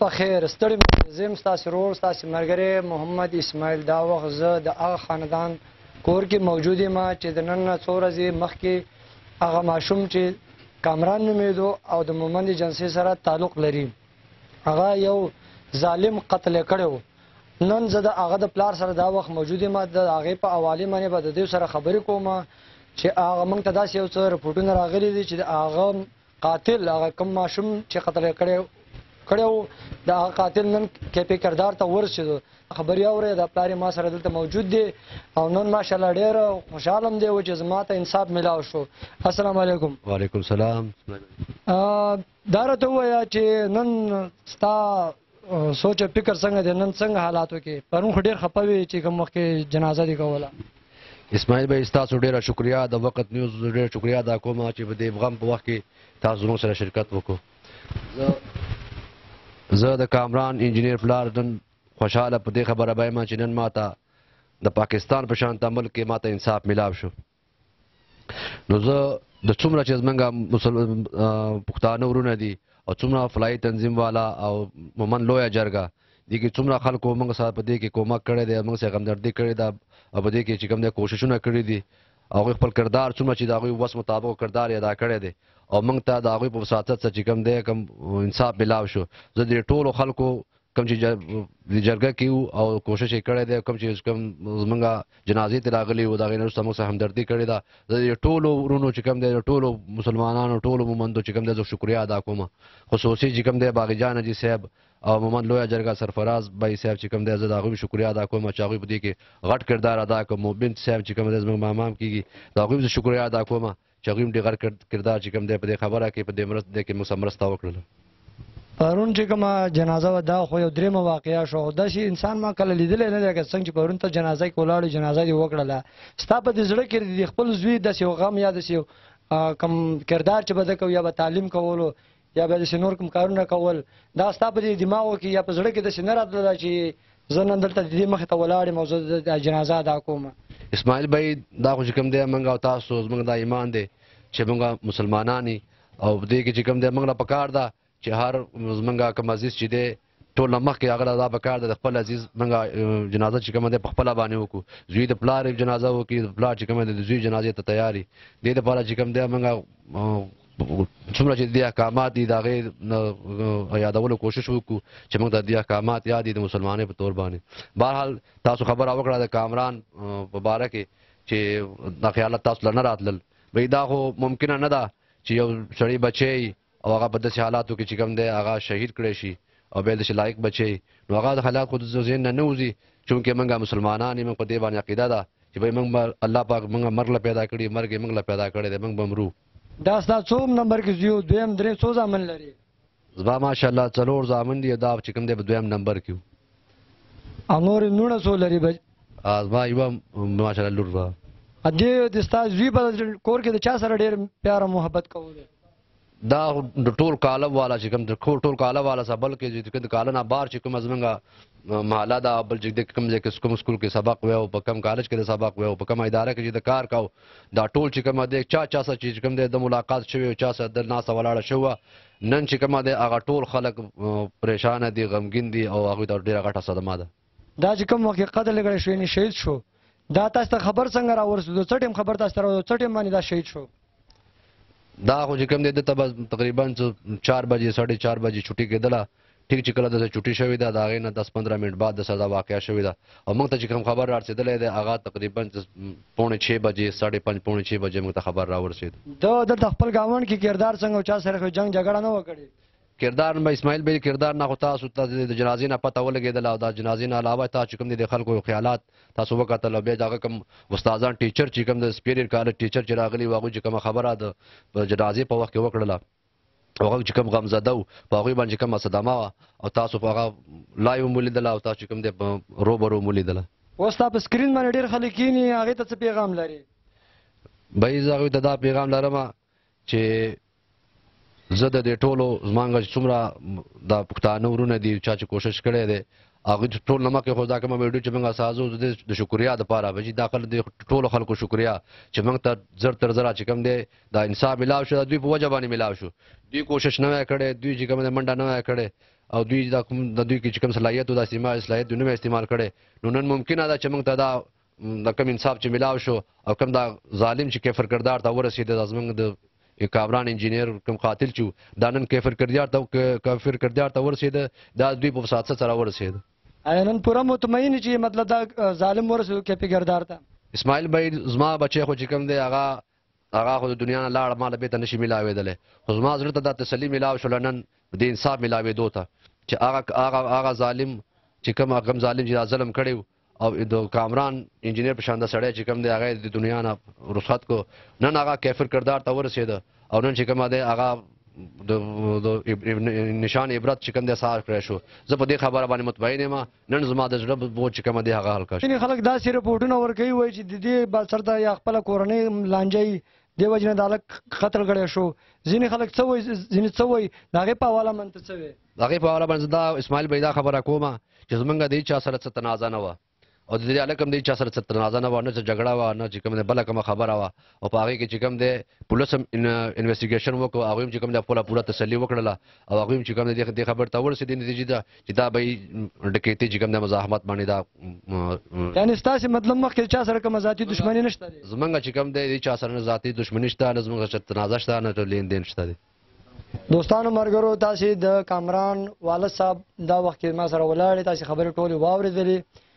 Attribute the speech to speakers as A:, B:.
A: بخیر ستړي زم ستاسو ورور ستاسو ملګری محمد اسماعیل دا وخت زه د هغه خاندان کور کې موجود یم چې د نن نه څو ورځې مخکې هغه ماشوم چې کامران نومېدو او د مومند ایجنسۍ سره تعلق لري هغه یو ظالم قتل کړی و. نن زه د هغه د پلار سره دا وخت موجود یم د هغې په حوالې باندې به د دوی سره خبرې کوم چې هغه موږ ته داسې یو څه رپورټونه راغلي دي چې د هغه قاتل هغه کوم ماشوم چې قتل کړی و د هغه قاتل نن کیپی کردار ته ورسېدو. خبرې اورې د پلار ما سره دلته موجود دی او نن ماشاءالله ډېر خوشحاله دی چې زما ته انصاف میلاو شو. السلام علیکم.
B: وعلیکم السلام.
A: دا راته ووایه چې نن ستا سوچ فکر څنګه دی نن څنګه حالاتو کې پرون خو ډېر خفه وې چې کوم وخت کې جنازه دې کوله.
B: اسماعیل بھائی ستاسو ډېره شکریا د وخت نیوز ډېر شکریا ادا کوم چې په دې غم په وخت کې تاسو زموږ سره شرکت وکړو. زه د کامران انجینیر پلار نن خوشحاله په دې خبره بایم چې نن ماته د پاکستان په شانته ملک کې ماته انصاف میلاو شو. نو زه د څومره چې زمونږ پښتانه ورونه دي او څومره فلایي تنظیم والا او مومن لویه جرګه دې کې څومره خلکو موږ سره په دې کې کومک کړی دی موږ سره غمدردي کړې ده او په دې کې چې کوم دی کوششونه کړي دي هغوی خپل کردار څومره چې د هغوی وس مطابق کردار یې ادا کړی دی او موږ ته د هغوی په وساطت سره چې کوم دی کوم انصاف میلاو شو. زه د ټولو خلکو کوم چې جرګه کې وو او کوشش یې کړی دی کوم چې کوم زمونږ جنازې ته راغلي وو د هغې نه وروسته موږ سره همدردي کړې ده. زه د ټولو ورونو چې کوم دی د ټولو مسلمانانو ټولو مومندو چې کوم دی زه شکریا ادا کوم خصوصي چې کوم دی باغي جان حاجي صاحب او مومند لویه جرګه سرفراز بھائی صاحب چې کوم دی زه د هغوی شکریا ادا کوم چې هغوی په دې کې غټ کردار ادا کوم. موبین صاحب چې کوم دی زموږ مامام کېږي د هغوی زه شکریا ادا کوم چې هغوی هم ډېر غټ کردار چې کوم دی په دې خبره کې په دې مرسته کې موږ سره مرسته وکړله.
A: پرون چې کومه جنازه وه دا خو یو درېیمه واقعه شو. داسې انسان ما کله لیدلی نه دی که څنګه چې پرون ته جنازه کې ولاړې جنازه دې وکړله ستا په دې زړه کې د خپل زوی داسې یو غم یا داسې یو کوم کردار چې به ده کوو یا به تعلیم کولو یا به داسې نور کوم کارونه کول دا ستا په دې دماغو کې یا په زړه کې داسې نه راتلله چې زه نن دلته د دې مخې ته ولاړ یم او زه د جنازه ادا کوم.
B: اسماعیل بھائی دا خو چې کوم دی موږ او تاسو زموږ دا ایمان دی چې موږ مسلمانان یو او په دې کې چې کوم دی موږ له پکار ده چې هر زمونږ کوم عزیز چې دی ټول نه مخکې هغه دا پکار ده د خپل عزیز موږ جنازه چې کومه دی په خپله باندې وکړو. زوی د پلار جنازه وکړي د پلار چې کومه دی د زوی جنازې ته تیار وي. دې دپاره چې کوم دی موږ څومره چې دې احکامات دي د هغې یادولو کوشش وکړو چې موږ ته دې احکامات یاد دي د مسلمانۍ په طور باندې. بهرحال تاسو خبره وکړه د کامران په باره کې چې دا خیالات تاسو له نه راتلل بھئی دا خو ممکنه نه ده چې یو سړی بچی او هغه په داسې حالاتو کې چې کوم دی هغه شهید کړی شي او بیا داسې لایق بچی نو هغه د حالات خو د ذهن نه نه وځي چونکې موږ مسلمانان یو موږ په دې باندې عقیده ده چې بھئی موږ به الله پاک موږ مرګ له پیدا کړي مرګ یې موږ له پیدا کړی دی موږ به مرو.
A: دا ستا څوم نمبر کې زوی دویم درې څو زامن لري؟
B: زما ماشاءالله 4 زامن دي دا چې کوم دی په دویم نمبر کې
A: او نور لوڼه څو لري؟
B: زما یوه ماشاءالله لور وه.
A: دې د ستا زوی په کور کې د چا سره ډېر پیار او محبت کولی؟
B: دا د ټول کالم والا چې کوم د ټول کالم والا سره بلکې چې د کاله نه بار چې کومه زمونږ محله ده بل چې کوم ځای کې کوم سکول کې سبق وی او په کوم کالج کې د سبق وی او په کومه اداره کې چې د کار کو دا ټول چې کومه دی چا سره چې کوم دی د ملاقات شوی او چا سره د ناسته ولاړه شوه نن چې کومه دی هغه ټول خلک پریشانه دي غمګین دي او هغوی ته ډېره غټه صدمه ده.
A: دا چې کوم وخت قتل کړی شو یعنې شهید شو دا تاسو ته خبر څنګه راورسېدو څه ټایم خبر تاسو ته راورسېدو څه ټایم باندې دا شهید شو؟
B: دا خو چې کوم دی دته به تقریبا 4 بجې 4:30 بجې چھټي کېدله ټیک چې کله داسې چھټي شوې ده د هغې نه 10-15 منټ بعد داسې دا واقعه شوې ده او موږ ته چې کوم خبر رارسېدلی دی هغه تقریبا 5:45 بجې 5:30 5:45 بجې موږ ته خبر راورسېد.
A: ده دلته خپل ګاونډ کې کردار څنګه او چا سره جنګ جګړه نه وه کړې؟
B: کردار به اسماعیل بھئی کردار نه خو تاسو ته د جنازې نه پته ولګېدله او دا جنازې نه علاوه تاسو چې کوم دي د خلکو خیالات تاسو وکتل او بیا د هغه کوم استادان ټیچر چې کوم د سپیریر کالج ټیچر چې راغلي وو هغوی چې کومه خبره د جنازې په وخت کې وکړله هغه چې کوم غمزده و په هغوی باندې چې کومه صدمه وه او تاسو په هغه لایو مو لیدله او تاسو چې کوم دی په روبرو مو لیدله. اوس
A: ستا په سکرین باندې ډېر خلک کښېني هغې ته څه پیغام لري؟
B: بھئی زه هغوی ته دا پیغام لرم چې زه د دې ټولو زمانږ څومره د پښتانه ورونه دي چا چې کوشش کړی دی هغوی ټول نه مخکې خو دا کومه ویډیو چې موږ اساسو د شکریا دپاره به چې دا ټولو خلکو شکریا چې موږ ته زر تر زره چې کوم دی دا انصاف میلاو شو د دوی په وجه باندې میلاو شو. دوی کوشش نه وی کړی دوی چې کوم دی منډه نه وی کړې او دوی د دوی کې چې کوم صلاحیت او د صلاحیت دوی نه استعمال کړي نو نن ممکنه ده چې موږ ته دا د کوم انصاف چې ملاو شو او کوم دا ظالم چې کفر کردار ته ورسېد د زمونږ د کامران انجینیر کوم قاتل چې دا نن کفر کردار ته ورسېد دا دوی په فساد سره ورسېد.
A: نن پوره مطمئن چې مطلب دا ظالم ورسېد کفر کردار ته.
B: اسماعیل بھائی زما بچی خو چې کوم دی هغه خو د دنیا نه لاړ مال بیرته نشي ملاوېدلی خو زما زړه ته دا تسلي ملاو شوله نن د انصاف ملاوېدو ته چې هغه ظالم چې کوم ظالم چې دا ظلم کړی او د کامران انجینیر په شان د سړی چې کوم دی هغه د دنیا نه رخصت کو نن هغه کافر کردار ته ورسېده او نن چې کوم دی هغه د نشان عبرت چې کوم دی احساس کړی شو. زه په دې خبره باندې مطمئن یم نن زما د زړه بوج چې کوم دی هغه حل
A: ځینې خلک داسې رپورټونه ورکوي وایي چې د دې باسر ته یا خپله کورنۍ لانجه دې وجې نه د هلک قتل کړی شو. ځینې خلک څه وایي ځینې څه وایي د هغې په حواله من ته څه وایي؟
B: د هغې په حواله باندې زه دا اسماعیل بھائی دا خبره کومه چې زمونږ د هېچ چا سره څه تنازع نه وه او د دې هلک هم د هېچ چا سره څه تنازع نه وه نه څه جګړه وه نه چې کوم دی بله کومه خبره وه او په هغې کې چې کوم دی پولیس هم انویسټیګیشن وکړو هغوی هم چې کوم دی خپله پوره تسلي وکړله او هغوی هم چې کوم دی دې خبرې ته ورسېدې نتیجې ته چې دا به یې ډکیتي چې کوم دی مزاحمت باندې دا
A: یعنې ستاسې مطلب مخکې چا سره کومه ذاتي دښمني نشته دی؟
B: زمونږ چې کوم دی د چا سره نه ذاتي دښمني شته نه زمونږ سره تنازع شته نه لیندین شته دی.
A: دوستانو ملګرو تاسې د کامران والد صاحب دا وخت کې ما سره ولاړې تاسې خبرې ټولې واورېدلې